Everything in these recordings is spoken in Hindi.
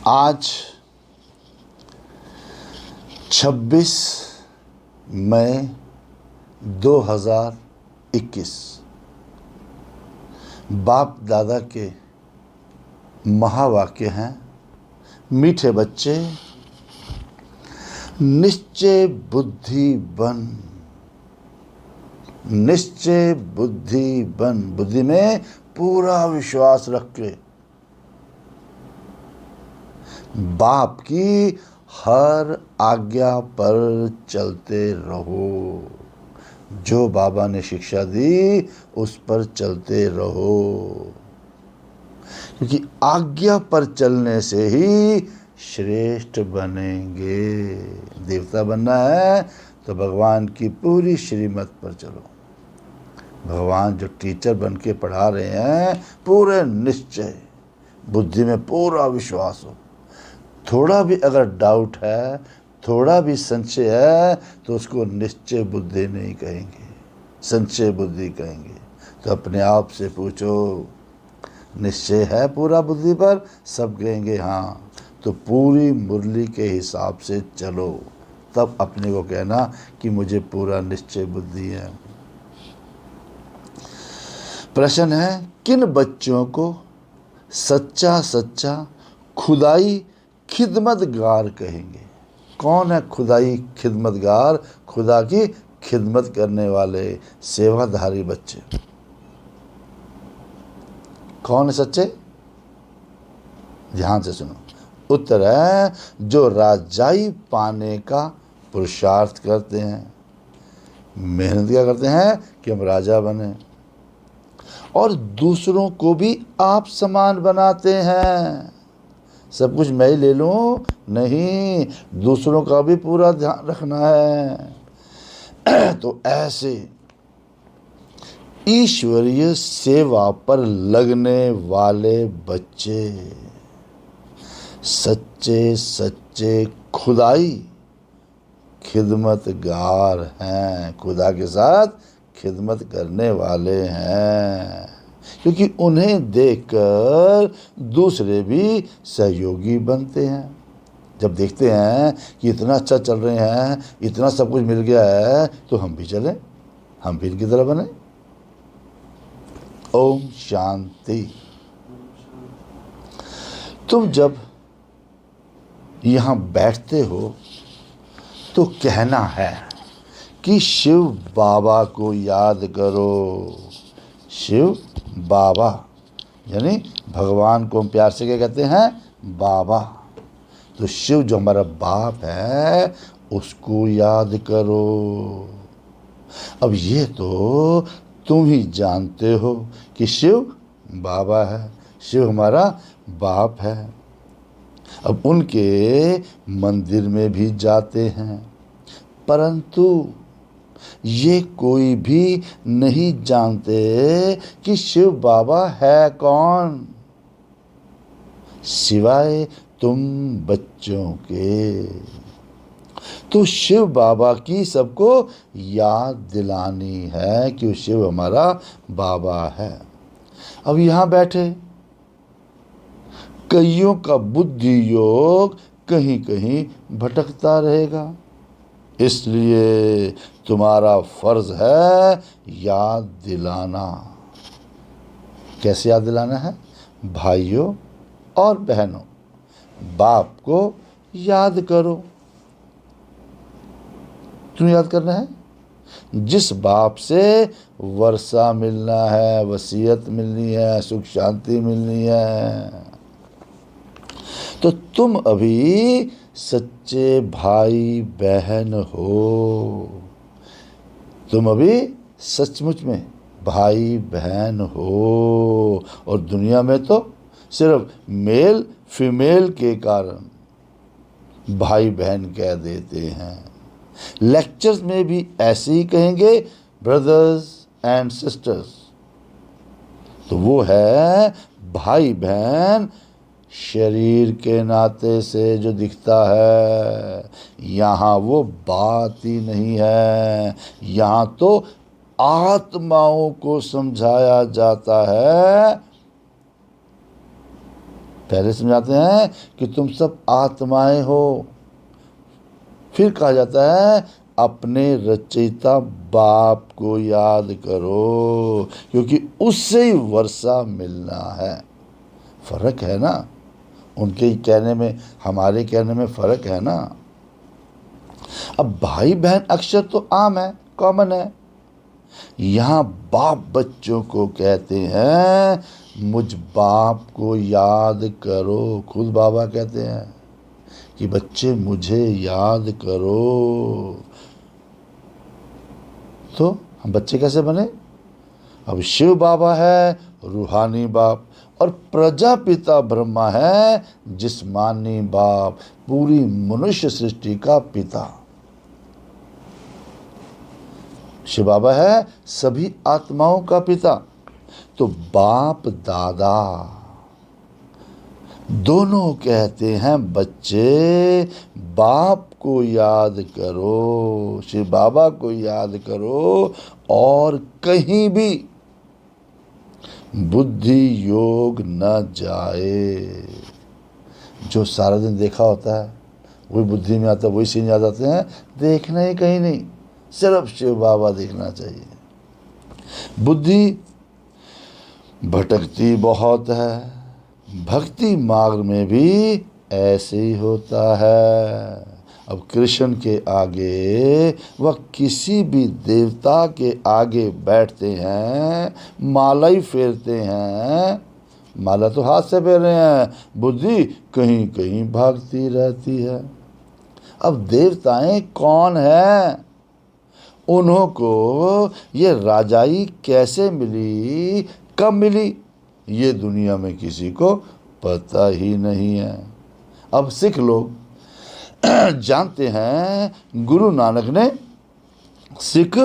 आज 26 मई 2021 बाप दादा के महावाक्य हैं। मीठे बच्चे, निश्चय बुद्धि बन, निश्चय बुद्धि बन। बुद्धि में पूरा विश्वास रख के बाप की हर आज्ञा पर चलते रहो। जो बाबा ने शिक्षा दी उस पर चलते रहो, क्योंकि आज्ञा पर चलने से ही श्रेष्ठ बनेंगे। देवता बनना है तो भगवान की पूरी श्रीमत पर चलो। भगवान जो टीचर बन के पढ़ा रहे हैं, पूरे निश्चय, बुद्धि में पूरा विश्वास हो। थोड़ा भी अगर डाउट है, थोड़ा भी संशय है, तो उसको निश्चय बुद्धि नहीं कहेंगे, संशय बुद्धि कहेंगे। तो अपने आप से पूछो, निश्चय है पूरा बुद्धि पर? सब कहेंगे हाँ। तो पूरी मुरली के हिसाब से चलो, तब अपने को कहना कि मुझे पूरा निश्चय बुद्धि है। प्रश्न है, किन बच्चों को सच्चा सच्चा खुदाई खिदमतगार कहेंगे? कौन है खुदाई खिदमतगार? खुदा की खिदमत करने वाले सेवाधारी बच्चे। कौन है सच्चे? ध्यान से सुनो। उत्तर है, जो राजाई पाने का पुरुषार्थ करते हैं, मेहनत क्या करते हैं कि हम राजा बने, और दूसरों को भी आप समान बनाते हैं। सब कुछ मैं ही ले लूं? नहीं, दूसरों का भी पूरा ध्यान रखना है। तो ऐसे ईश्वरीय सेवा पर लगने वाले बच्चे सच्चे सच्चे खुदाई खिदमतगार हैं, खुदा के साथ खिदमत करने वाले हैं। क्योंकि उन्हें देखकर दूसरे भी सहयोगी बनते हैं। जब देखते हैं कि इतना अच्छा चल रहे हैं, इतना सब कुछ मिल गया है, तो हम भी चलें, हम भी इनकी तरह बने। ओम शांति। तुम जब यहाँ बैठते हो तो कहना है कि शिव बाबा को याद करो। शिव बाबा यानी भगवान को हम प्यार से क्या कहते हैं? बाबा। तो शिव जो हमारा बाप है, उसको याद करो। अब ये तो तुम ही जानते हो कि शिव बाबा है, शिव हमारा बाप है। अब उनके मंदिर में भी जाते हैं, परंतु ये कोई भी नहीं जानते कि शिव बाबा है कौन, सिवाय तुम बच्चों के। तो शिव बाबा की सबको याद दिलानी है कि शिव हमारा बाबा है। अब यहाँ बैठे कईयों का बुद्धि योग कहीं कहीं भटकता रहेगा, इसलिए तुम्हारा फर्ज है याद दिलाना। कैसे याद दिलाना है? भाइयों और बहनों, बाप को याद करो। क्यों याद करना है? जिस बाप से वर्षा मिलना है, वसीयत मिलनी है, सुख शांति मिलनी है। तो तुम अभी सच्चे भाई बहन हो, तुम अभी सचमुच में भाई बहन हो। और दुनिया में तो सिर्फ मेल फीमेल के कारण भाई बहन कह देते हैं। लेक्चर्स में भी ऐसे ही कहेंगे, ब्रदर्स एंड सिस्टर्स। तो वो है भाई बहन शरीर के नाते से जो दिखता है। यहाँ वो बात ही नहीं है, यहाँ तो आत्माओं को समझाया जाता है पहले समझाते हैं कि तुम सब आत्माएं हो, फिर कहा जाता है अपने रचयिता बाप को याद करो, क्योंकि उससे ही वर्षा मिलना है। फर्क है ना, उनके कहने में हमारे कहने में फर्क है ना। अब भाई बहन अक्षर तो आम है, कॉमन है। यहाँ बाप बच्चों को कहते हैं मुझ बाप को याद करो। खुद बाबा कहते हैं कि बच्चे मुझे याद करो। तो हम बच्चे कैसे बने? अब शिव बाबा है रूहानी बाप, और प्रजापिता ब्रह्मा है जिस्मानी बाप, पूरी मनुष्य सृष्टि का पिता। शिव बाबा है सभी आत्माओं का पिता। तो बाप दादा दोनों कहते हैं बच्चे बाप को याद करो, शिव बाबा को याद करो, और कहीं भी बुद्धि योग न जाए। जो सारा दिन देखा होता है वही बुद्धि में आता है, वही सीन याद आते हैं, देखना ही कहीं नहीं, सिर्फ शिव बाबा देखना चाहिए। बुद्धि भटकती बहुत है, भक्ति मार्ग में भी ऐसे ही होता है। अब कृष्ण के आगे वह किसी भी देवता के आगे बैठते हैं, माला ही फेरते हैं, माला तो हाथ से फेर रहे हैं, बुद्धि कहीं कहीं भागती रहती है। अब देवताएं कौन है? उन्हों को ये राजाई कैसे मिली, कब मिली, ये दुनिया में किसी को पता ही नहीं है। अब सिख लोग जानते हैं गुरु नानक ने सिख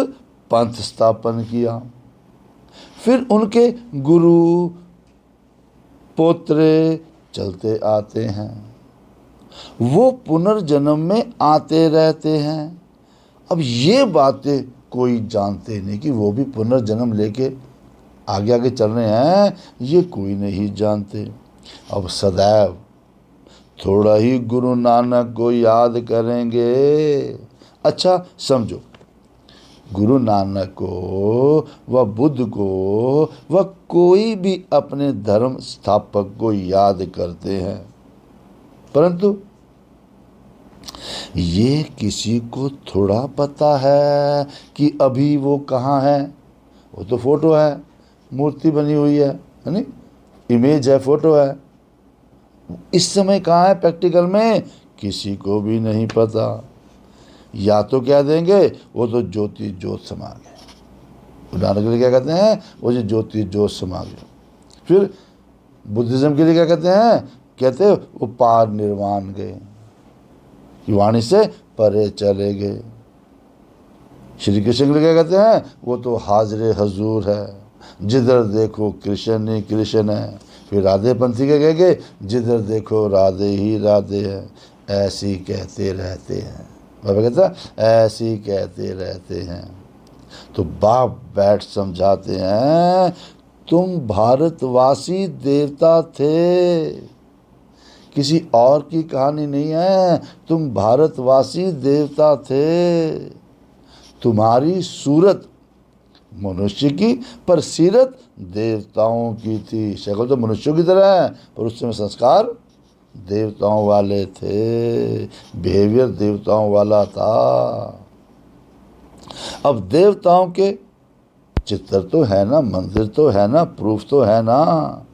पंथ स्थापन किया, फिर उनके गुरु पोत्रे चलते आते हैं, वो पुनर्जन्म में आते रहते हैं। अब ये बातें कोई जानते नहीं कि वो भी पुनर्जन्म लेके आगे आगे चल रहे हैं, ये कोई नहीं जानते। अब सदैव थोड़ा ही गुरु नानक को याद करेंगे। अच्छा समझो, गुरु नानक को व बुद्ध को व कोई भी अपने धर्म स्थापक को याद करते हैं, परंतु ये किसी को थोड़ा पता है कि अभी वो कहाँ है। वो तो फोटो है, मूर्ति बनी हुई है नहीं, इमेज है, फोटो है। इस समय कहाँ है प्रैक्टिकल में, किसी को भी नहीं पता। या तो क्या देंगे, वो तो ज्योति ज्योत समा गए। नानक के लिए क्या कहते हैं, वो जो ज्योति ज्योत समा गए। फिर बुद्धिज्म के लिए क्या कहते हैं, कहते हैं वो पार निर्वाण गए, वाणी से परे चले गए। श्री कृष्ण के लिए क्या कहते हैं, वो तो हाजरे हजूर है, जिधर देखो कृष्ण ही कृष्ण है। फिर राधे पंथी के कहेंगे जिधर देखो राधे ही राधे है, ऐसी कहते रहते हैं। बाबा कहता ऐसी कहते रहते हैं। तो बाप बैठ समझाते हैं तुम भारतवासी देवता थे, किसी और की कहानी नहीं है, तुम भारतवासी देवता थे। तुम्हारी सूरत मनुष्य की पर सीरत देवताओं की थी। शक्ल तो मनुष्यों की तरह है पर उस समय संस्कार देवताओं वाले थे, बिहेवियर देवताओं वाला था। अब देवताओं के चित्र तो है ना, मंदिर तो है ना, प्रूफ तो है ना।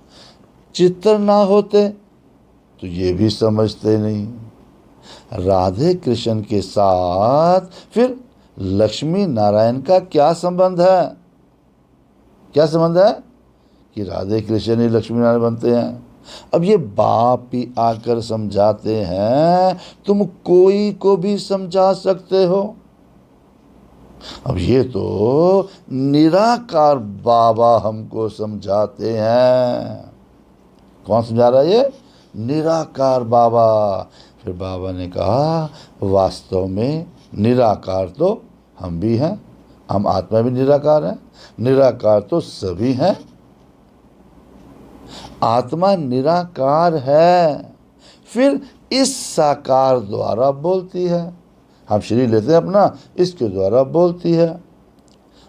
चित्र ना होते तो ये भी समझते नहीं। राधे कृष्ण के साथ फिर लक्ष्मी नारायण का क्या संबंध है? क्या संबंध है कि राधे कृष्ण ही लक्ष्मी नारायण बनते हैं। अब ये बाप ही आकर समझाते हैं, तुम कोई को भी समझा सकते हो। अब ये तो निराकार बाबा हमको समझाते हैं। कौन समझा रहा है ये? निराकार बाबा। फिर बाबा ने कहा वास्तव में निराकार तो हम भी हैं, हम आत्मा भी निराकार हैं, निराकार तो सभी हैं। आत्मा निराकार है, फिर इस साकार द्वारा बोलती है। हम शरीर लेते हैं अपना, इसके द्वारा बोलती है।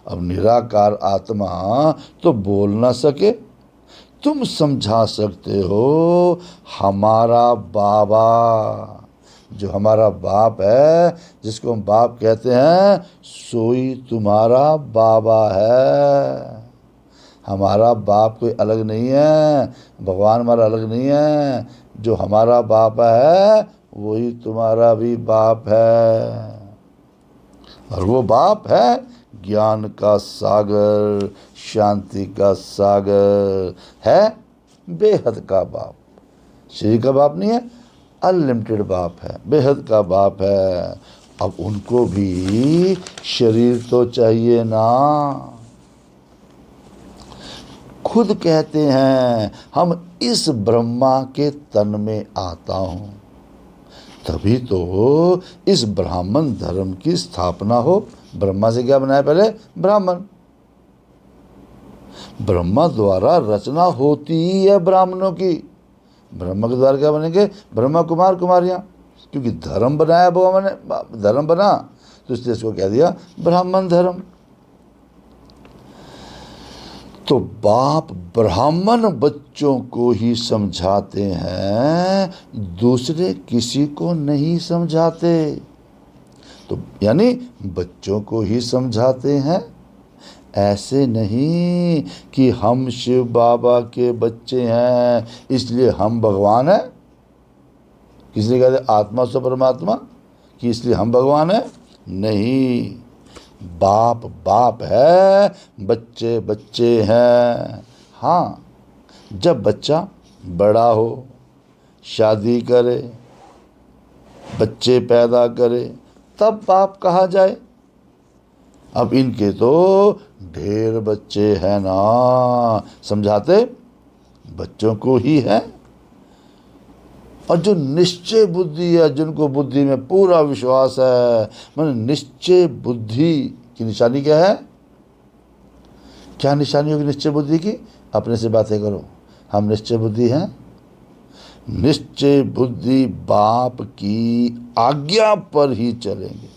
अब निराकार आत्मा तो बोल ना सके, तुम समझा सकते हो हमारा बाबा, जो हमारा बाप है, जिसको हम बाप कहते हैं, सोई तुम्हारा बाबा है। हमारा बाप कोई अलग नहीं है, भगवान हमारा अलग नहीं है। जो हमारा बाप है वही तुम्हारा भी बाप है, और वो बाप है ज्ञान का सागर, शांति का सागर है, बेहद का बाप। शरीर का बाप नहीं है, अनलिमिटेड बाप है, बेहद का बाप है। अब उनको भी शरीर तो चाहिए ना। खुद कहते हैं हम इस ब्रह्मा के तन में आता हूँ, तभी तो इस ब्राह्मण धर्म की स्थापना हो। ब्रह्मा से क्या बनाया पहले? ब्राह्मण। ब्रह्मा द्वारा रचना होती ही है ब्राह्मणों की। ब्रह्मा के द्वारा क्या बनेंगे? ब्रह्मा कुमार कुमारियां, क्योंकि धर्म बनाया भगवान ने, धर्म बना तो इसलिए इसको कह दिया ब्राह्मण धर्म। तो बाप ब्राह्मण बच्चों को ही समझाते हैं, दूसरे किसी को नहीं समझाते। तो यानी बच्चों को ही समझाते हैं, ऐसे नहीं कि हम शिव बाबा के बच्चे हैं इसलिए हम भगवान हैं। किसी ने कहते आत्मा से परमात्मा कि इसलिए हम भगवान हैं, नहीं। बाप बाप है, बच्चे बच्चे हैं। हाँ, जब बच्चा बड़ा हो, शादी करे, बच्चे पैदा करे, तब बाप कहा जाए। अब इनके तो ढेर बच्चे हैं ना, समझाते बच्चों को ही है। और जो निश्चय बुद्धि है, जिनको बुद्धि में पूरा विश्वास है, मैंने निश्चय बुद्धि की निशानी क्या है? क्या निशानी होगी निश्चय बुद्धि की? अपने से बातें करो। हम निश्चय बुद्धि हैं। निश्चय बुद्धि बाप की आज्ञा पर ही चलेंगे।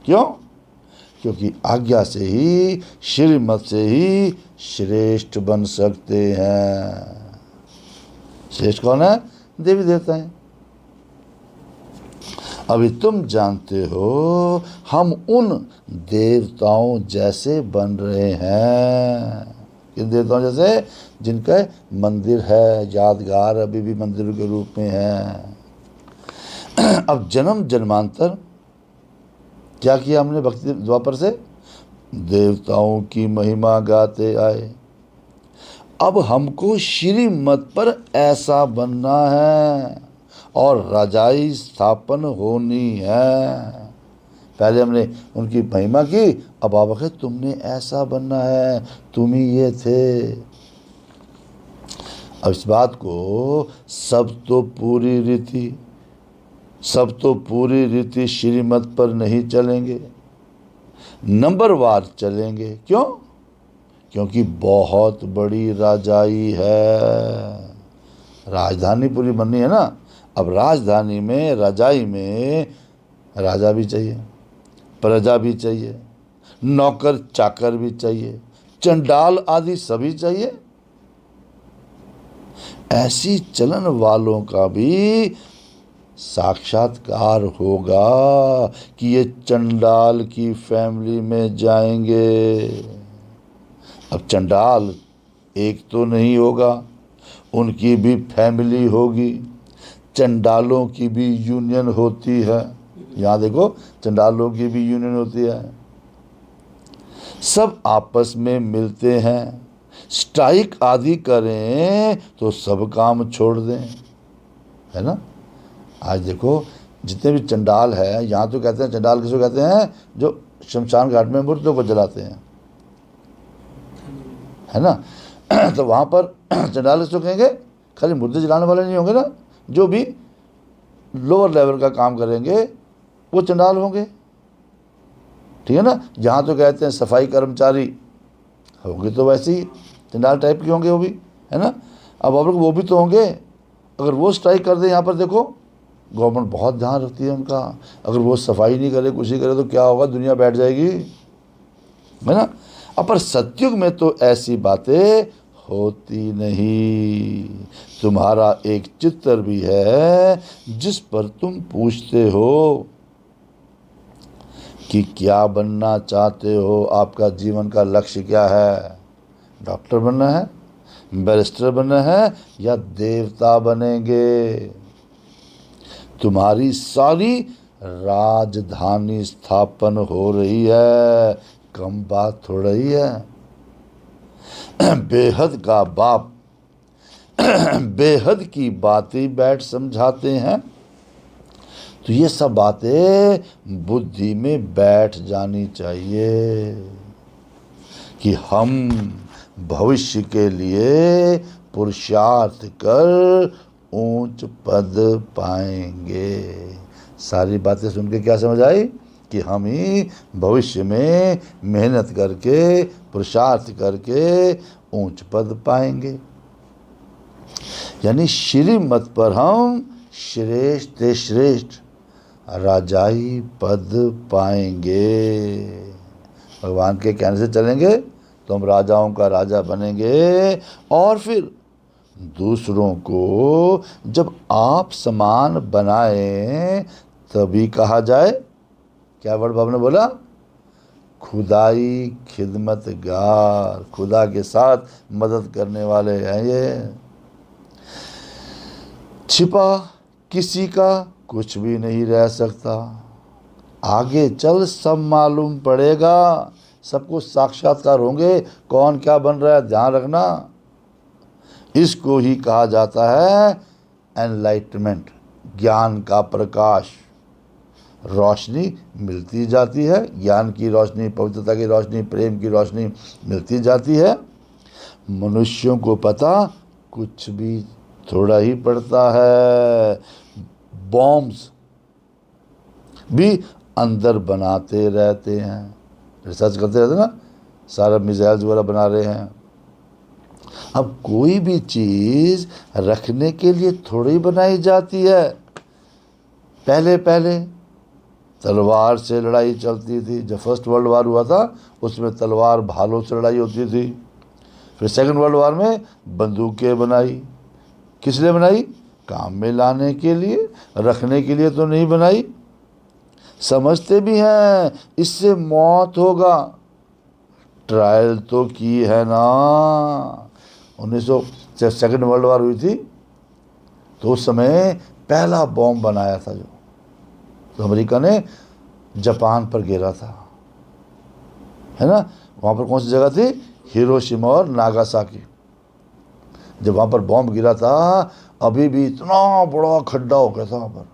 क्यों? क्योंकि आज्ञा से ही, श्रीमत से ही श्रेष्ठ बन सकते हैं। श्रेष्ठ कौन है? देवी देवता हैं। अभी तुम जानते हो हम उन देवताओं जैसे बन रहे हैं। किन देवताओं जैसे? जिनका मंदिर है, यादगार अभी भी मंदिर के रूप में है। अब जन्म जन्मांतर क्या किया हमने? भक्ति द्वापर से देवताओं की महिमा गाते आए। अब हमको श्रीमत पर ऐसा बनना है और राजाई स्थापन होनी है। पहले हमने उनकी महिमा की, अब बाबा कहे तुमने ऐसा बनना है, तुम ही ये थे। अब इस बात को सब तो पूरी रीति श्रीमत पर नहीं चलेंगे, नंबरवार चलेंगे। क्यों? क्योंकि बहुत बड़ी राजाई है, राजधानी पूरी बननी है ना। अब राजधानी में, राजाई में राजा भी चाहिए, प्रजा भी चाहिए, नौकर चाकर भी चाहिए, चंडाल आदि सभी चाहिए। ऐसी चलन वालों का भी साक्षात्कार होगा कि ये चंडाल की फैमिली में जाएंगे। अब चंडाल एक तो नहीं होगा, उनकी भी फैमिली होगी। चंडालों की भी यूनियन होती है। यहाँ देखो, चंडालों की भी यूनियन होती है। सब आपस में मिलते हैं, स्ट्राइक आदि करें तो सब काम छोड़ दें, है ना। आज देखो जितने भी चंडाल है, यहाँ तो कहते हैं चंडाल किसको कहते हैं? जो शमशान घाट में मुर्दों को जलाते हैं, है ना। तो वहाँ पर चंडाल किसको कहेंगे? खाली मुर्दे जलाने वाले नहीं होंगे ना, जो भी लोअर लेवल का काम करेंगे वो चंडाल होंगे, ठीक है ना। जहाँ तो कहते हैं सफाई कर्मचारी होंगे तो वैसे ही चंडाल टाइप के होंगे वो भी, है ना। अब आप लोग वो भी तो होंगे, अगर वो स्ट्राइक कर दे, यहाँ पर देखो गवर्नमेंट बहुत ध्यान रखती है उनका, अगर वो सफाई नहीं करे, कुछ नहीं करे तो क्या होगा, दुनिया बैठ जाएगी, है ना। अब पर सतयुग में तो ऐसी बातें होती नहीं। तुम्हारा एक चित्र भी है जिस पर तुम पूछते हो कि क्या बनना चाहते हो, आपका जीवन का लक्ष्य क्या है, डॉक्टर बनना है, बैरिस्टर बनना है, या देवता बनेंगे। तुम्हारी सारी राजधानी स्थापन हो रही है, कम बात थोड़ा ही है। बेहद का बाप बेहद की बातें बैठ समझाते हैं, तो ये सब बातें बुद्धि में बैठ जानी चाहिए कि हम भविष्य के लिए पुरुषार्थ कर ऊंच पद पाएंगे। सारी बातें सुन के क्या समझ आई कि हम ही भविष्य में मेहनत करके पुरुषार्थ करके ऊंच पद पाएंगे, यानी श्रीमत पर हम श्रेष्ठ श्रेष्ठ राजाई पद पाएंगे। भगवान के कहने से चलेंगे तो हम राजाओं का राजा बनेंगे, और फिर दूसरों को जब आप समान बनाए तभी कहा जाए, क्या वर्ड बाबा ने बोला, खुदाई खिदमतगार, खुदा के साथ मदद करने वाले हैं ये। छिपा किसी का कुछ भी नहीं रह सकता, आगे चल सब मालूम पड़ेगा, सबको साक्षात्कार होंगे कौन क्या बन रहा है, ध्यान रखना। इसको ही कहा जाता है एनलाइटमेंट, ज्ञान का प्रकाश। रोशनी मिलती जाती है, ज्ञान की रोशनी, पवित्रता की रोशनी, प्रेम की रोशनी मिलती जाती है। मनुष्यों को पता कुछ भी थोड़ा ही पड़ता है, बॉम्ब्स भी अंदर बनाते रहते हैं, रिसर्च करते रहते हैं ना, सारा मिसाइल्स वगैरह बना रहे हैं। अब कोई भी चीज़ रखने के लिए थोड़ी बनाई जाती है। पहले पहले तलवार से लड़ाई चलती थी, जब फर्स्ट वर्ल्ड वार हुआ था उसमें तलवार भालों से लड़ाई होती थी। फिर सेकंड वर्ल्ड वार में बंदूकें बनाई, किस लिए बनाई, काम में लाने के लिए, रखने के लिए तो नहीं बनाई। समझते भी हैं इससे मौत होगा, ट्रायल तो की है ना। 1900 जब सेकंड वर्ल्ड वार हुई थी तो उस समय पहला बॉम्ब बनाया था जो तो अमेरिका ने जापान पर गिरा था, है ना। वहाँ पर कौन सी जगह थी, हिरोशिमा और नागासाकी। जब वहाँ पर बॉम्ब गिरा था अभी भी इतना बड़ा खड्डा हो गया था वहाँ पर,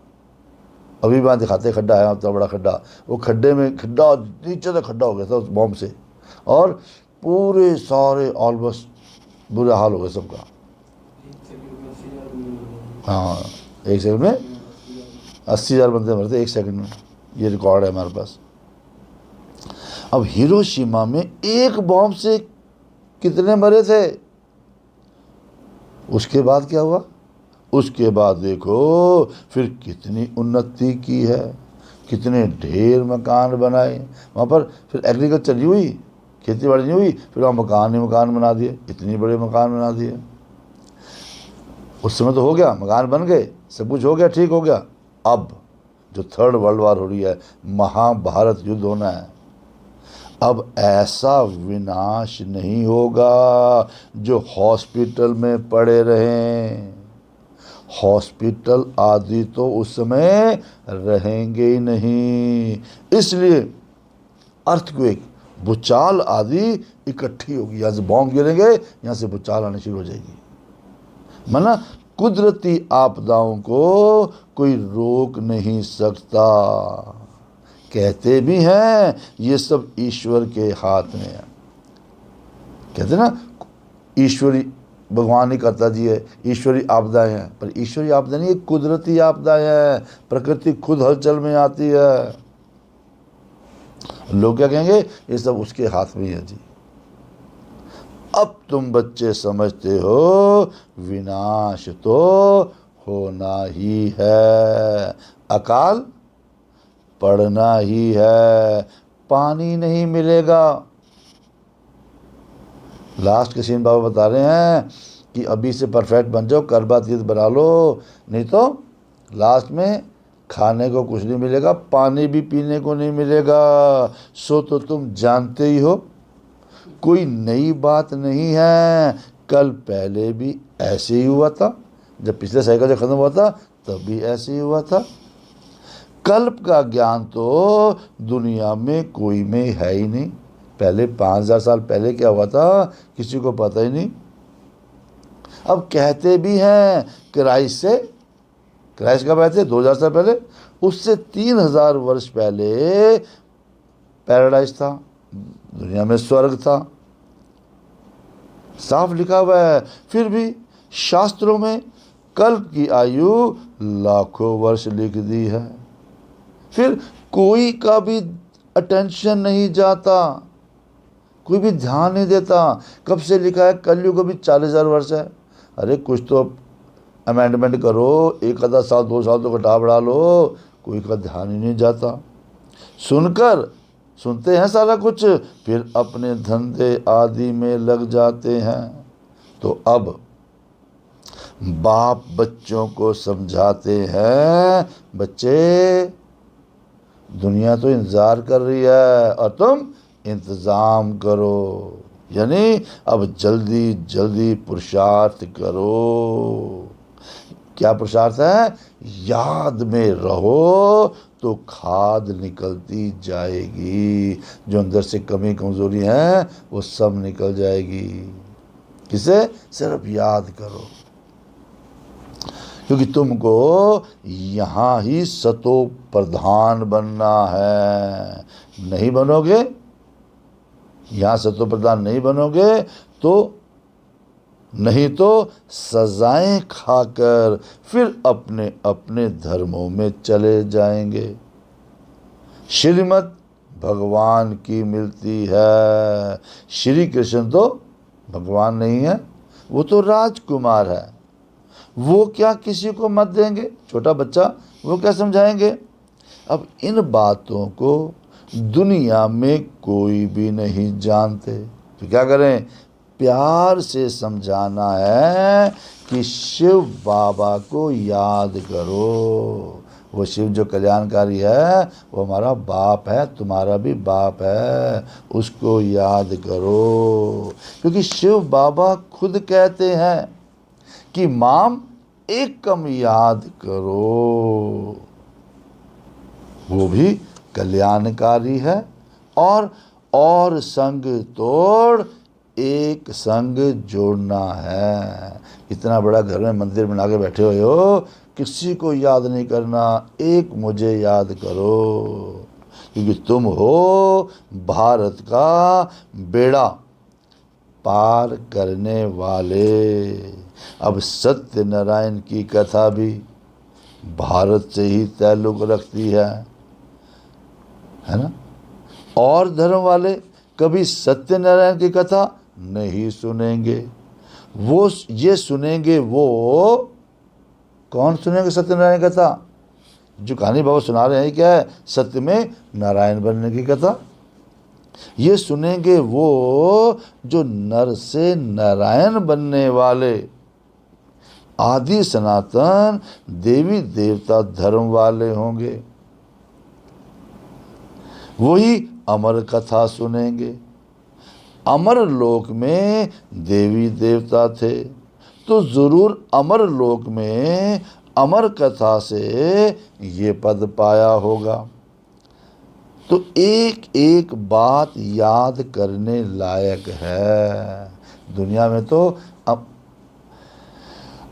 अभी वहाँ दिखाते खड्डा है, इतना बड़ा खड्डा, वो खड्डे में खड्डा नीचे तक खड्डा हो गया था उस बॉम्ब से, और पूरे सारे ऑलमोस्ट बुरा हाल हो गया सबका। हाँ, एक सेकंड में 80,000 बंदे मरते एक सेकंड में, ये रिकॉर्ड है हमारे पास। अब हिरोशिमा में एक बॉम्ब से कितने मरे थे, उसके बाद क्या हुआ, उसके बाद देखो फिर कितनी उन्नति की है, कितने ढेर मकान बनाए वहाँ पर। फिर एग्रीकल्चर नहीं हुई, खेती बाड़ी नहीं हुई, फिर वहाँ मकान ही मकान बना दिए, इतनी बड़े मकान बना दिए। उस समय तो हो गया, मकान बन गए, सब कुछ हो गया, ठीक हो गया। अब जो थर्ड वर्ल्ड वार हो रही है, महाभारत युद्ध होना है, अब ऐसा विनाश नहीं होगा जो हॉस्पिटल में पड़े रहें। हॉस्पिटल आदि तो उस समय रहेंगे ही नहीं, इसलिए अर्थक्वेक, भूचाल आदि इकट्ठी होगी, यहाँ से बॉम्ब गिरेंगे, यहाँ से भूचाल आनी शुरू हो जाएगी। माना कुदरती आपदाओं को कोई रोक नहीं सकता। कहते भी हैं ये सब ईश्वर के हाथ में है, कहते ना ईश्वरी, भगवान ही करता जी है, ईश्वरी आपदाएं हैं, पर ईश्वरी आपदा नहीं, कुदरती आपदाएं हैं, प्रकृति खुद हलचल में आती है। लोग क्या कहेंगे, ये सब उसके हाथ में है जी। अब तुम बच्चे समझते हो विनाश तो होना ही है, अकाल पड़ना ही है, पानी नहीं मिलेगा। लास्ट के सीन बाबा बता रहे हैं कि अभी से परफेक्ट बन जाओ, कर्बातीत बना लो, नहीं तो लास्ट में खाने को कुछ नहीं मिलेगा, पानी भी पीने को नहीं मिलेगा। सो तो तुम जानते ही हो, कोई नई बात नहीं है। कल पहले भी ऐसे ही हुआ था, जब पिछले साइकिल जब खत्म हुआ था तब भी ऐसे ही हुआ था। कल्प का ज्ञान तो दुनिया में कोई में है ही नहीं। पहले 5000 साल पहले क्या हुआ था किसी को पता ही नहीं। अब कहते भी हैं क्राइस्ट कब आए थे? 2000 साल पहले। उससे 3000 वर्ष पहले पैराडाइज था, दुनिया में स्वर्ग था, साफ लिखा हुआ है। फिर भी शास्त्रों में कल्प की आयु लाखों वर्ष लिख दी है। फिर कोई का भी अटेंशन नहीं जाता, कोई भी ध्यान नहीं देता। कब से लिखा है कलयुग अभी 40,000 वर्ष है। अरे कुछ तो अमेंडमेंट करो, 1 आधा साल 2 साल तो घटा बढ़ा लो, कोई का ध्यान ही नहीं जाता। सुनते हैं सारा कुछ, फिर अपने धंधे आदि में लग जाते हैं। तो अब बाप बच्चों को समझाते हैं, बच्चे दुनिया तो इंतजार कर रही है और तुम इंतजाम करो, यानी अब जल्दी जल्दी पुरुषार्थ करो। क्या पुरुषार्थ है? याद में रहो तो खाद निकलती जाएगी, जो अंदर से कमी कमजोरी है वो सब निकल जाएगी। किसे? सिर्फ याद करो, क्योंकि तुमको यहाँ ही सतो प्रधान बनना है। नहीं बनोगे, यहाँ सतो प्रधान नहीं बनोगे तो नहीं तो सजाएं खाकर फिर अपने अपने धर्मों में चले जाएंगे। श्रीमत भगवान की मिलती है। श्री कृष्ण तो भगवान नहीं है, वो तो राजकुमार है। वो क्या किसी को मत देंगे, छोटा बच्चा वो क्या समझाएंगे। अब इन बातों को दुनिया में कोई भी नहीं जानते, तो क्या करें? प्यार से समझाना है कि शिव बाबा को याद करो। वो शिव जो कल्याणकारी है वो हमारा बाप है, तुम्हारा भी बाप है, उसको याद करो। क्योंकि शिव बाबा खुद कहते हैं कि माम एकम याद करो, वो भी कल्याणकारी है। और संग तोड़ एक संग जोड़ना है। इतना बड़ा घर में मंदिर बना के बैठे हुए हो, किसी को याद नहीं करना, एक मुझे याद करो, क्योंकि तुम हो भारत का बेड़ा पार करने वाले। अब सत्यनारायण की कथा भी भारत से ही ताल्लुक रखती है ना। और धर्म वाले कभी सत्यनारायण की कथा नहीं सुनेंगे, वो ये सुनेंगे। वो कौन सुनेंगे सत्यनारायण की कथा? जो कहानी बाबा सुना रहे हैं क्या है? सत्य में नारायण बनने की कथा। ये सुनेंगे वो जो नर से नारायण बनने वाले आदि सनातन देवी देवता धर्म वाले होंगे, वही अमर कथा सुनेंगे। अमर लोक में देवी देवता थे तो जरूर अमर लोक में अमर कथा से ये पद पाया होगा। तो एक एक बात याद करने लायक है। दुनिया में तो अब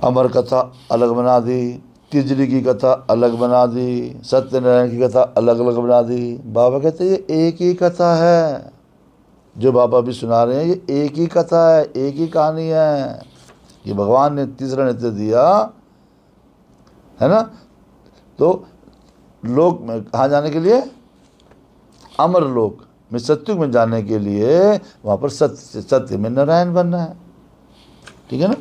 अमर कथा अलग बना दी, तिजरी की कथा अलग बना दी, सत्यनारायण की कथा अलग अलग बना दी। बाबा कहते हैं ये एक ही कथा है, जो बाबा भी सुना रहे हैं ये एक ही कथा है, एक ही कहानी है। ये भगवान ने तीसरा नेत्र दिया है ना, तो लोक में कहाँ जाने के लिए? अमर लोक। में सत्युग में जाने के लिए वहाँ पर सत्य में नारायण बनना है। ठीक है ना।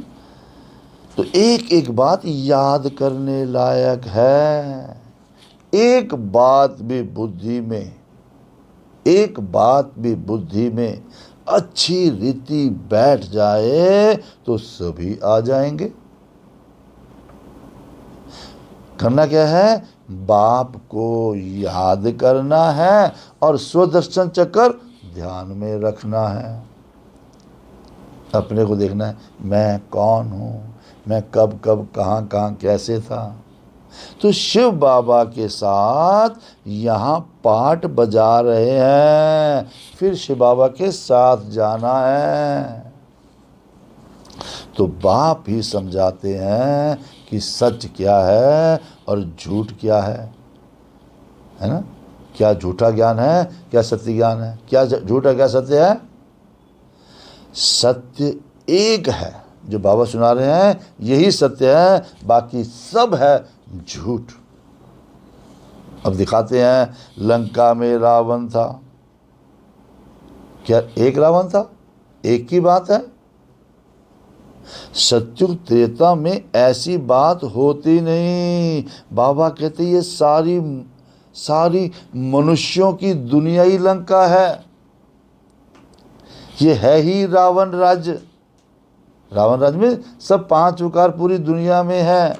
तो एक एक बात याद करने लायक है। एक बात भी बुद्धि में, एक बात भी बुद्धि में अच्छी रीति बैठ जाए तो सभी आ जाएंगे। करना क्या है? बाप को याद करना है और स्वदर्शन चक्र ध्यान में रखना है। अपने को देखना है, मैं कौन हूँ, मैं कब कब कहाँ कहाँ कैसे था। तो शिव बाबा के साथ यहाँ पाठ बजा रहे हैं, फिर शिव बाबा के साथ जाना है। तो बाप ही समझाते हैं कि सच क्या है और झूठ क्या है ना। क्या झूठा ज्ञान है, क्या सत्य ज्ञान है, क्या झूठा क्या सत्य है। सत्य एक है, जो बाबा सुना रहे हैं यही सत्य है, बाकी सब है झूठ। अब दिखाते हैं, लंका में रावण था, क्या एक रावण था? एक की बात है। सत्युग त्रेता में ऐसी बात होती नहीं। बाबा कहते ये सारी मनुष्यों की दुनिया ही लंका है। ये है ही रावण राज्य। रावण राज्य में सब 5 विकार पूरी दुनिया में है।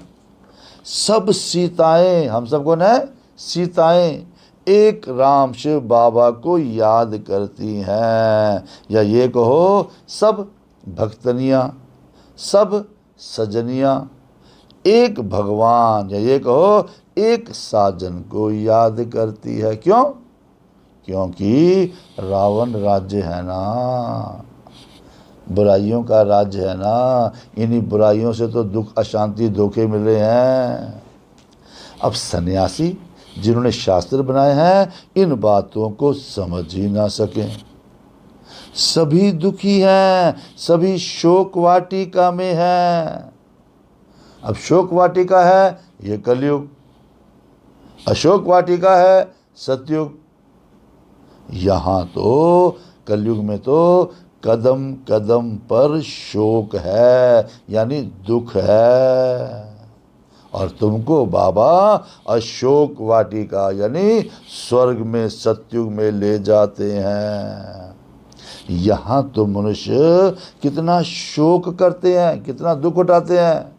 सब सीताएं, हम सब कौन है? सीताएं एक राम शिव बाबा को याद करती हैं, या ये कहो सब भक्तनियां, सब सजनियां एक भगवान, या ये कहो एक साजन को याद करती है। क्यों? क्योंकि रावण राज्य है ना, बुराइयों का राज्य है ना। इन्हीं बुराइयों से तो दुख, अशांति, धोखे मिल रहे हैं। अब सन्यासी जिन्होंने शास्त्र बनाए हैं इन बातों को समझ ही ना सकें। सभी दुखी हैं, सभी शोक वाटिका में हैं। अब शोक वाटिका है ये कलयुग, अशोक वाटिका है सतयुग। यहाँ तो कलयुग में तो कदम कदम पर शोक है, यानी दुख है। और तुमको बाबा अशोक वाटिका यानी स्वर्ग में, सतयुग में ले जाते हैं। यहाँ तो मनुष्य कितना शोक करते हैं, कितना दुख उठाते हैं।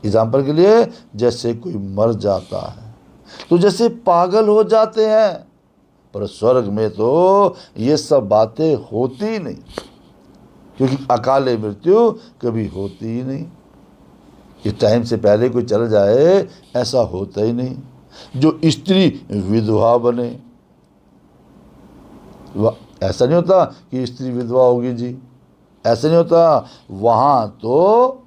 एग्जाम्पल के लिए, जैसे कोई मर जाता है तो जैसे पागल हो जाते हैं, पर स्वर्ग में तो ये सब बातें होती नहीं, क्योंकि अकाले मृत्यु कभी होती ही नहीं। ये टाइम से पहले कोई चल जाए ऐसा होता ही नहीं। जो स्त्री विधवा बने, ऐसा नहीं होता कि स्त्री विधवा होगी जी, ऐसा नहीं होता। वहाँ तो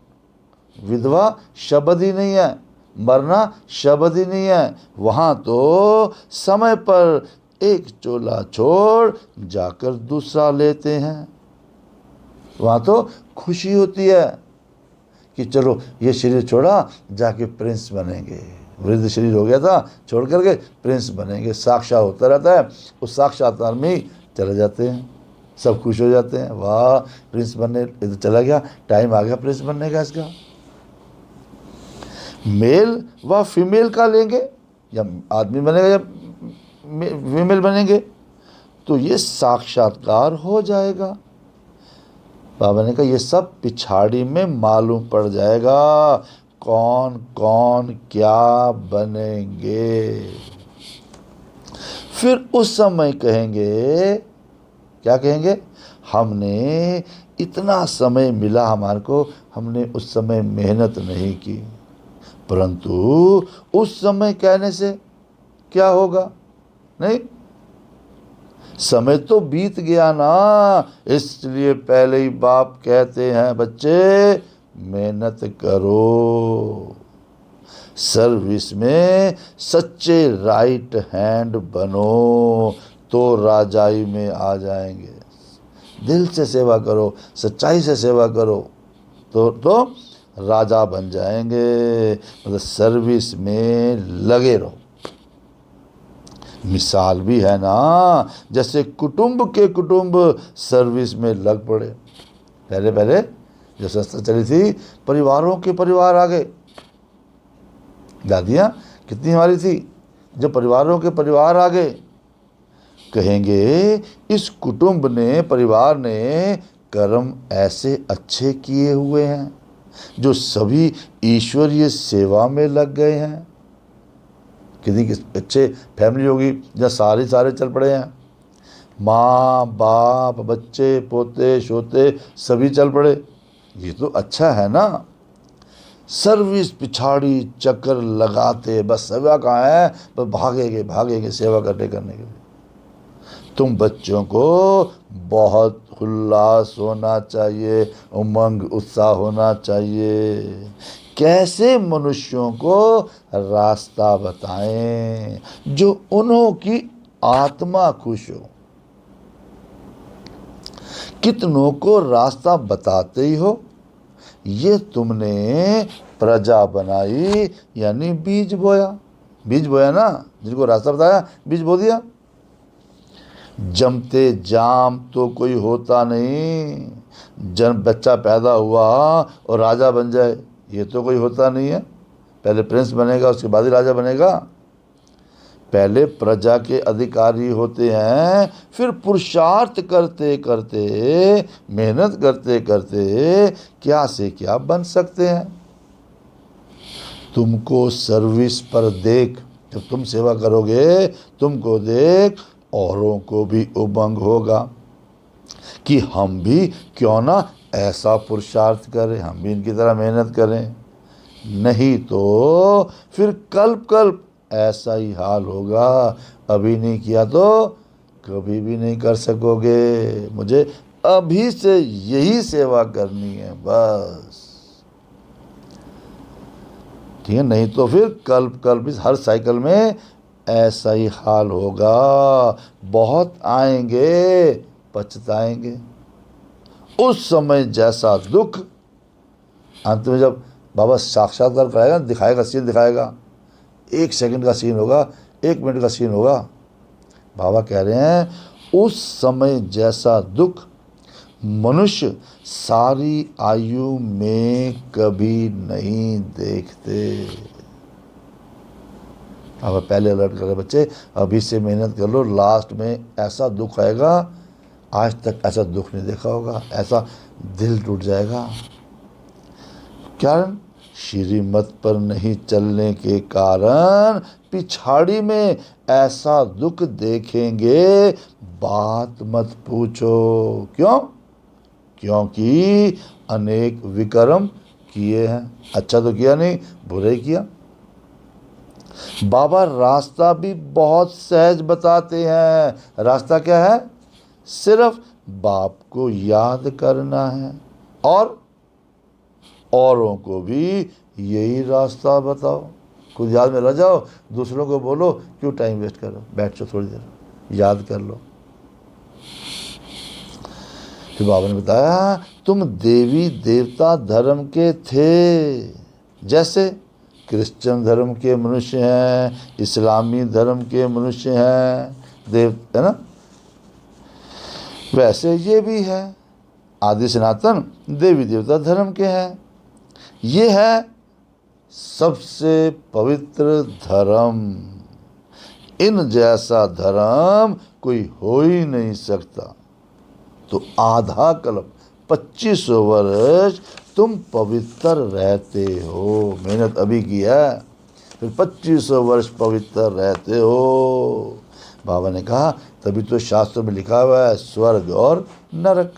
विधवा शब्द ही नहीं है, मरना शब्द ही नहीं है। वहाँ तो समय पर एक चोला छोड़ जाकर दूसरा लेते हैं। वहाँ तो खुशी होती है कि चलो ये शरीर छोड़ा, जाके प्रिंस बनेंगे। वृद्ध शरीर हो गया था, छोड़ करके प्रिंस बनेंगे। साक्षात होता रहता है, उस साक्षात्कार में ही चले जाते हैं। सब खुश हो जाते हैं, वाह प्रिंस बनने इधर चला गया, टाइम आ गया प्रिंस बनने का इसका। मेल व फीमेल का लेंगे, या आदमी बनेगा या फीमेल बनेंगे, तो ये साक्षात्कार हो जाएगा। बाबा ने कहा ये सब पिछाड़ी में मालूम पड़ जाएगा कौन कौन क्या बनेंगे। फिर उस समय कहेंगे, क्या कहेंगे? हमने इतना समय मिला हमारे को, हमने उस समय मेहनत नहीं की। परंतु उस समय कहने से क्या होगा? नहीं, समय तो बीत गया ना। इसलिए पहले ही बाप कहते हैं बच्चे मेहनत करो, सर्विस में सच्चे राइट हैंड बनो, तो राजाई में आ जाएंगे। दिल से सेवा करो, सच्चाई से सेवा करो, तो राजा बन जाएंगे। मतलब सर्विस में लगे रहो। मिसाल भी है ना, जैसे कुटुंब के कुटुंब सर्विस में लग पड़े। पहले पहले जो संस्था चली थी, परिवारों के परिवार आ गए। दादियाँ कितनी हमारी थी, जब परिवारों के परिवार आ गए, कहेंगे इस कुटुंब ने, परिवार ने कर्म ऐसे अच्छे किए हुए हैं जो सभी ईश्वरीय सेवा में लग गए हैं। कितनी अच्छे फैमिली होगी जहाँ सारे चल पड़े हैं, माँ बाप बच्चे पोते शोते सभी चल पड़े। ये तो अच्छा है ना। सर्विस पिछाड़ी चक्कर लगाते, बस सेवा कहाँ है, बस भागेंगे सेवा करने के लिए। तुम बच्चों को बहुत उल्लास होना चाहिए, उमंग उत्साह होना चाहिए। कैसे मनुष्यों को रास्ता बताएं जो उन्हों की आत्मा खुश हो। कितनों को रास्ता बताते ही हो। ये तुमने प्रजा बनाई, यानी बीज बोया ना, जिनको रास्ता बताया बीज बो दिया। जमते जाम तो कोई होता नहीं। जन्म बच्चा पैदा हुआ और राजा बन जाए, ये तो कोई होता नहीं है। पहले प्रिंस बनेगा, उसके बाद ही राजा बनेगा। पहले प्रजा के अधिकारी होते हैं, फिर पुरुषार्थ करते करते, मेहनत करते करते क्या से क्या बन सकते हैं। तुमको सर्विस पर देख, जब तुम सेवा करोगे तुमको देख औरों को भी उमंग होगा कि हम भी क्यों ना ऐसा पुरुषार्थ करें, हम भी इनकी तरह मेहनत करें। नहीं तो फिर कल्प ऐसा ही हाल होगा। अभी नहीं किया तो कभी भी नहीं कर सकोगे। मुझे अभी से यही सेवा करनी है बस, ठीक है। नहीं तो फिर कल्प इस हर साइकिल में ऐसा ही हाल होगा। बहुत आएंगे, पछताएंगे। उस समय जैसा दुख, अंत में जब बाबा साक्षात्कार कराएगा, दिखाएगा, सीन दिखाएगा, 1 सेकंड का सीन होगा, 1 मिनट का सीन होगा। बाबा कह रहे हैं उस समय जैसा दुख मनुष्य सारी आयु में कभी नहीं देखते। अब पहले अलर्ट कर रहे बच्चे, अभी से मेहनत कर लो, लास्ट में ऐसा दुख आएगा, आज तक ऐसा दुख नहीं देखा होगा, ऐसा दिल टूट जाएगा। कारण श्रीमत पर नहीं चलने के कारण पिछाड़ी में ऐसा दुख देखेंगे, बात मत पूछो। क्यों? क्योंकि अनेक विकर्म किए हैं। अच्छा तो किया नहीं, बुरे ही किया। बाबा रास्ता भी बहुत सहज बताते हैं। रास्ता क्या है? सिर्फ बाप को याद करना है और औरों को भी यही रास्ता बताओ। खुद याद में रह जाओ, दूसरों को बोलो, क्यों टाइम वेस्ट करो, बैठ जाओ थोड़ी देर, याद कर लो। फिर बाबा ने बताया तुम देवी देवता धर्म के थे, जैसे क्रिश्चियन धर्म के मनुष्य हैं, इस्लामी धर्म के मनुष्य हैं, देव है ना, वैसे ये भी है। आदि सनातन देवी देवता धर्म के हैं। ये है सबसे पवित्र धर्म। इन जैसा धर्म कोई हो ही नहीं सकता। तो आधा कल्प 2500 वर्ष तुम पवित्र रहते हो, मेहनत अभी की है, फिर 2500 वर्ष पवित्र रहते हो। बाबा ने कहा तभी तो शास्त्र में लिखा हुआ है स्वर्ग और नरक।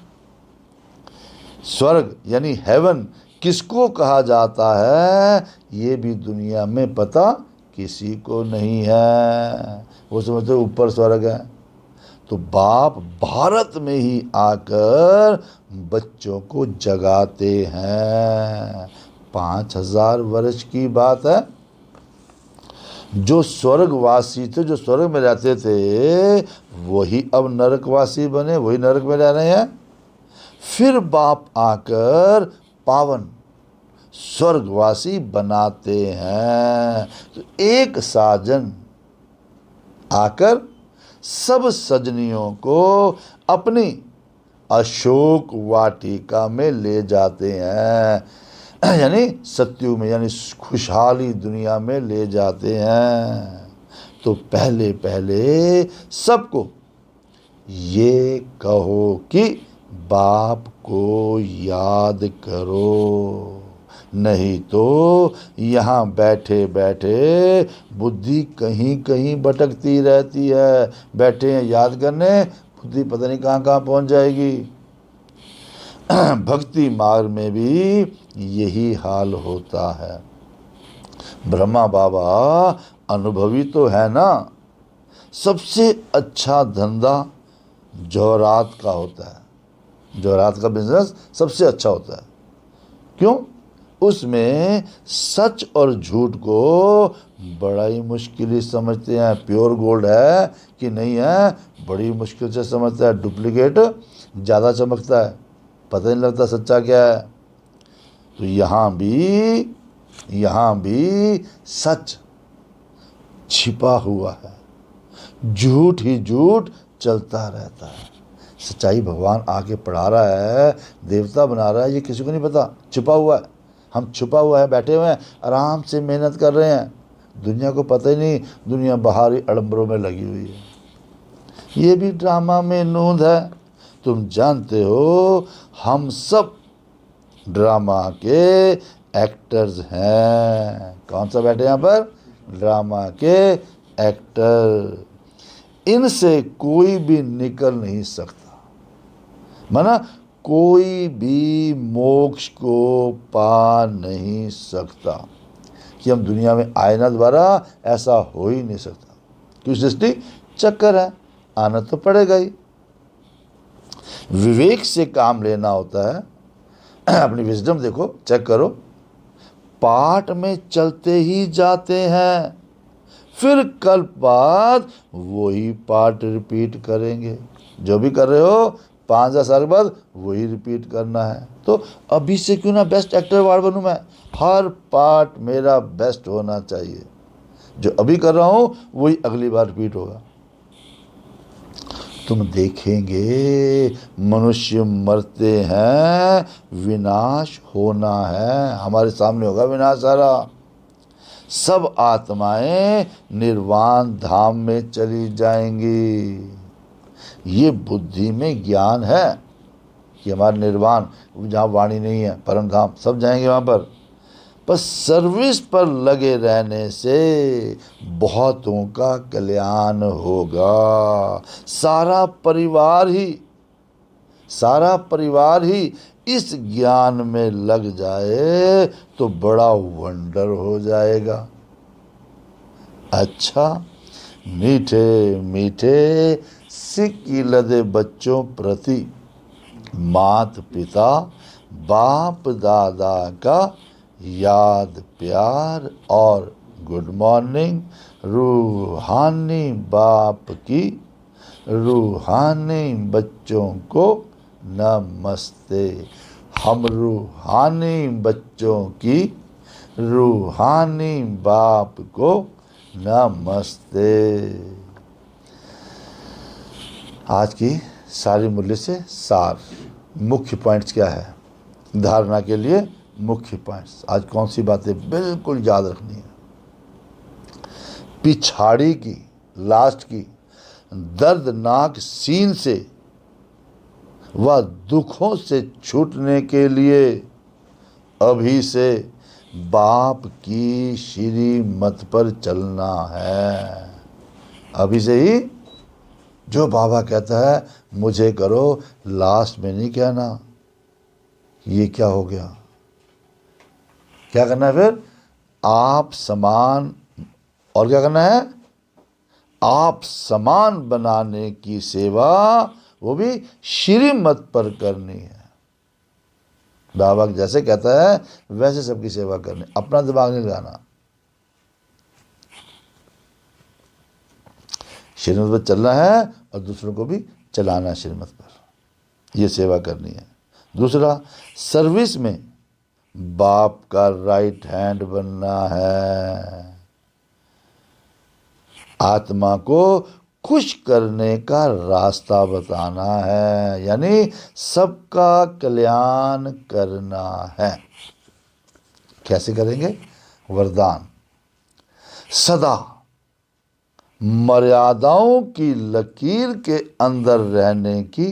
स्वर्ग यानी हेवन किसको कहा जाता है, ये भी दुनिया में पता किसी को नहीं है। वो समझते ऊपर स्वर्ग है। तो बाप भारत में ही आकर बच्चों को जगाते हैं। 5000 वर्ष की बात है। जो स्वर्गवासी थे, जो स्वर्ग में रहते थे, वही अब नरकवासी बने, वही नरक में रह रहे हैं। फिर बाप आकर पावन स्वर्गवासी बनाते हैं। तो एक साजन आकर सब सजनियों को अपनी अशोक वाटिका में ले जाते हैं, यानी सत्युग में, यानी खुशहाली दुनिया में ले जाते हैं। तो पहले पहले सबको ये कहो कि बाप को याद करो, नहीं तो यहाँ बैठे बैठे बुद्धि कहीं कहीं भटकती रहती है। बैठे हैं याद करने, बुद्धि पता नहीं कहाँ कहाँ पहुँच जाएगी। भक्ति मार्ग में भी यही हाल होता है। ब्रह्मा बाबा अनुभवी तो है ना। सबसे अच्छा धंधा जौहरात का होता है। जौहरात का बिजनेस सबसे अच्छा होता है। क्यों? उसमें सच और झूठ को बड़ा ही मुश्किल ही समझते हैं। प्योर गोल्ड है कि नहीं है, बड़ी मुश्किल से समझता है। डुप्लीकेट ज़्यादा चमकता है, पता नहीं लगता सच्चा क्या है। तो यहाँ भी सच छिपा हुआ है, झूठ ही झूठ चलता रहता है। सच्चाई भगवान आके पढ़ा रहा है, देवता बना रहा है, ये किसी को नहीं पता, छिपा हुआ है। हम छुपा हुआ है, बैठे हुए हैं, आराम से मेहनत कर रहे हैं, दुनिया को पता ही नहीं, दुनिया बाहरी अड़म्बरों में लगी हुई है। ये भी ड्रामा में नूंद है। तुम जानते हो हम सब ड्रामा के एक्टर्स हैं। कौन सा बैठे यहाँ पर? ड्रामा के एक्टर। इनसे कोई भी निकल नहीं सकता, माना कोई भी मोक्ष को पा नहीं सकता। कि हम दुनिया में आए ना दोबारा, ऐसा हो ही नहीं सकता। क्योंकि सृष्टि चक्कर है, आना तो पड़ेगा ही। विवेक से काम लेना होता है। अपनी विजडम देखो, चेक करो। पाठ में चलते ही जाते हैं, फिर कल बाद वही पाठ रिपीट करेंगे। जो भी कर रहे हो 5-10 साल बाद वही रिपीट करना है। तो अभी से क्यों ना बेस्ट एक्टर अवार्ड बनूं मैं। हर पार्ट मेरा बेस्ट होना चाहिए। जो अभी कर रहा हूं वही अगली बार रिपीट होगा। तुम देखेंगे मनुष्य मरते हैं, विनाश होना है। हमारे सामने होगा विनाश सारा। सब आत्माएं निर्वाण धाम में चली जाएंगी। ये बुद्धि में ज्ञान है कि हमारा निर्वाण, जहाँ वाणी नहीं है, परम धाम, सब जाएंगे वहाँ पर। सर्विस पर लगे रहने से बहुतों का कल्याण होगा। सारा परिवार ही इस ज्ञान में लग जाए तो बड़ा वंडर हो जाएगा। अच्छा, मीठे मीठे सिक्की लदे बच्चों प्रति माता पिता बाप दादा का याद प्यार और गुड मॉर्निंग। रूहानी बाप की रूहानी बच्चों को नमस्ते। हम रूहानी बच्चों की रूहानी बाप को नमस्ते। आज की सारी मूल्य से सार मुख्य पॉइंट्स क्या है? धारणा के लिए मुख्य पॉइंट्स आज कौन सी बातें बिल्कुल याद रखनी है? पिछाड़ी की, लास्ट की दर्दनाक सीन से व दुखों से छूटने के लिए अभी से बाप की श्रीमत पर चलना है। अभी से ही जो बाबा कहता है मुझे करो, लास्ट में नहीं कहना ये क्या हो गया। क्या करना है फिर? आप समान, और क्या करना है? आप समान बनाने की सेवा, वो भी श्रीमत पर करनी है। बाबा जैसे कहता है वैसे सबकी सेवा करनी, अपना दिमाग नहीं लगाना। श्रीमत पर चलना है और दूसरों को भी चलाना है श्रीमत पर, ये सेवा करनी है। दूसरा, सर्विस में बाप का राइट हैंड बनना है। आत्मा को खुश करने का रास्ता बताना है, यानी सबका कल्याण करना है। कैसे करेंगे? वरदान, सदा मर्यादाओं की लकीर के अंदर रहने की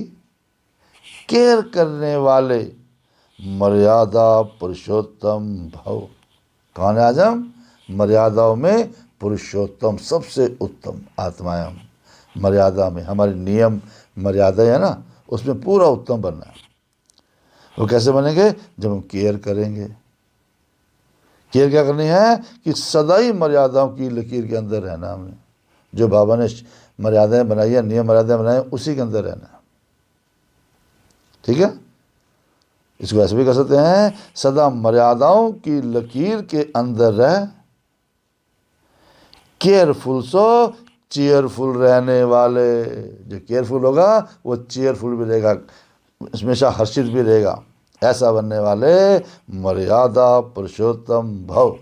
केयर करने वाले मर्यादा पुरुषोत्तम भव। कौन है आज हम? मर्यादाओं में पुरुषोत्तम, सबसे उत्तम आत्माएं हम। मर्यादा में हमारे नियम मर्यादा है ना, उसमें पूरा उत्तम बनना है। वो कैसे बनेंगे? जब हम केयर करेंगे। केयर क्या करनी है? कि सदा ही मर्यादाओं की लकीर के अंदर रहना हमने। जो बाबा ने मर्यादाएं बनाई है, नियम मर्यादाएं बनाई, उसी के अंदर रहना है। ठीक है? इसको ऐसे भी कर सकते हैं, सदा मर्यादाओं की लकीर के अंदर रह, केयरफुल सो चेयरफुल रहने वाले। जो केयरफुल होगा वो चेयरफुल भी रहेगा, हमेशा हर्षित भी रहेगा। ऐसा बनने वाले मर्यादा पुरुषोत्तम भव।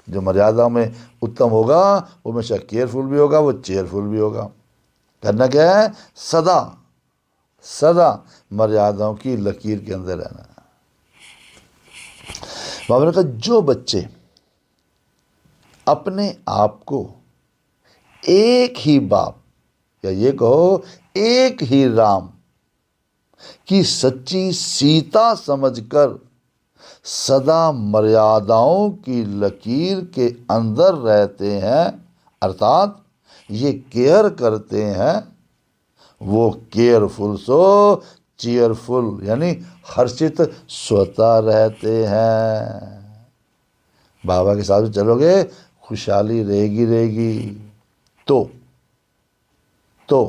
जो मर्यादा में उत्तम होगा वो हमेशा केयरफुल भी होगा, वो चेयरफुल भी होगा। करना क्या है? सदा सदा मर्यादाओं की लकीर के अंदर रहना। बाबा ने कहा, जो बच्चे अपने आप को एक ही बाप, या ये कहो एक ही राम की सच्ची सीता समझकर सदा मर्यादाओं की लकीर के अंदर रहते हैं, अर्थात ये केयर करते हैं, वो केयरफुल सो चेयरफुल, यानी हर्षित स्वतः रहते हैं। बाबा के साथ चलोगे, खुशहाली रहेगी रहेगी। तो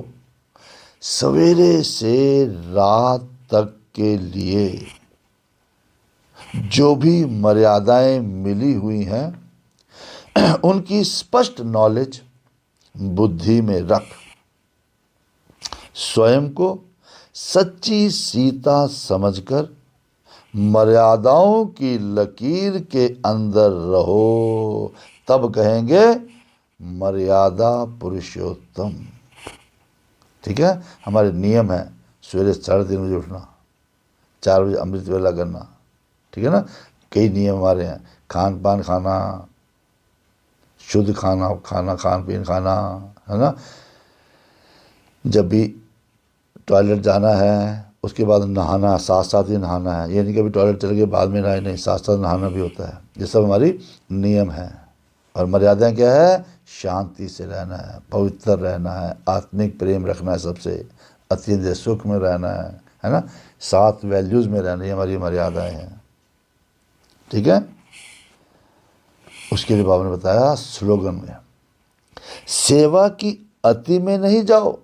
सवेरे से रात तक के लिए जो भी मर्यादाएं मिली हुई हैं उनकी स्पष्ट नॉलेज बुद्धि में रख, स्वयं को सच्ची सीता समझकर मर्यादाओं की लकीर के अंदर रहो, तब कहेंगे मर्यादा पुरुषोत्तम। ठीक है? हमारे नियम है सवेरे 3:30 बजे उठना, 4 बजे अमृत वेला करना। ठीक है ना? कई नियम हमारे हैं, खान पान खाना, शुद्ध खाना खाना, खान पीन खाना, है ना? जब भी टॉयलेट जाना है उसके बाद नहाना, साथ साथ ही नहाना है। ये नहीं कभी टॉयलेट चले गए बाद में नहाए, नहीं, साथ साथ नहाना भी होता है। ये सब हमारी नियम है। और मर्यादाएं क्या है? शांति से रहना है, पवित्र रहना है, आत्मिक प्रेम रखना है, सबसे अत्यंत सुख में रहना है ना? 7 वैल्यूज़ में रहना, ये हमारी मर्यादाएं हैं। ठीक है? उसके लिए बाबा ने बताया स्लोगन में, सेवा की अति में नहीं जाओ,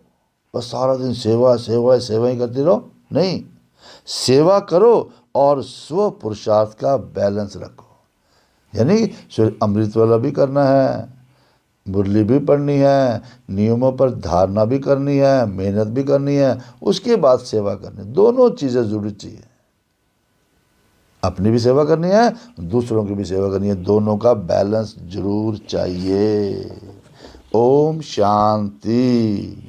बस सारा दिन सेवा सेवा सेवा ही करते रहो, नहीं, सेवा करो और स्व पुरुषार्थ का बैलेंस रखो। यानी अमृत वाला भी करना है, मुरली भी पढ़नी है, नियमों पर धारणा भी करनी है, मेहनत भी करनी है, उसके बाद सेवा करनी, दोनों चीज़ें जरूरी चाहिए। अपनी भी सेवा करनी है, दूसरों की भी सेवा करनी है, दोनों का बैलेंस जरूर चाहिए। ओम शांति।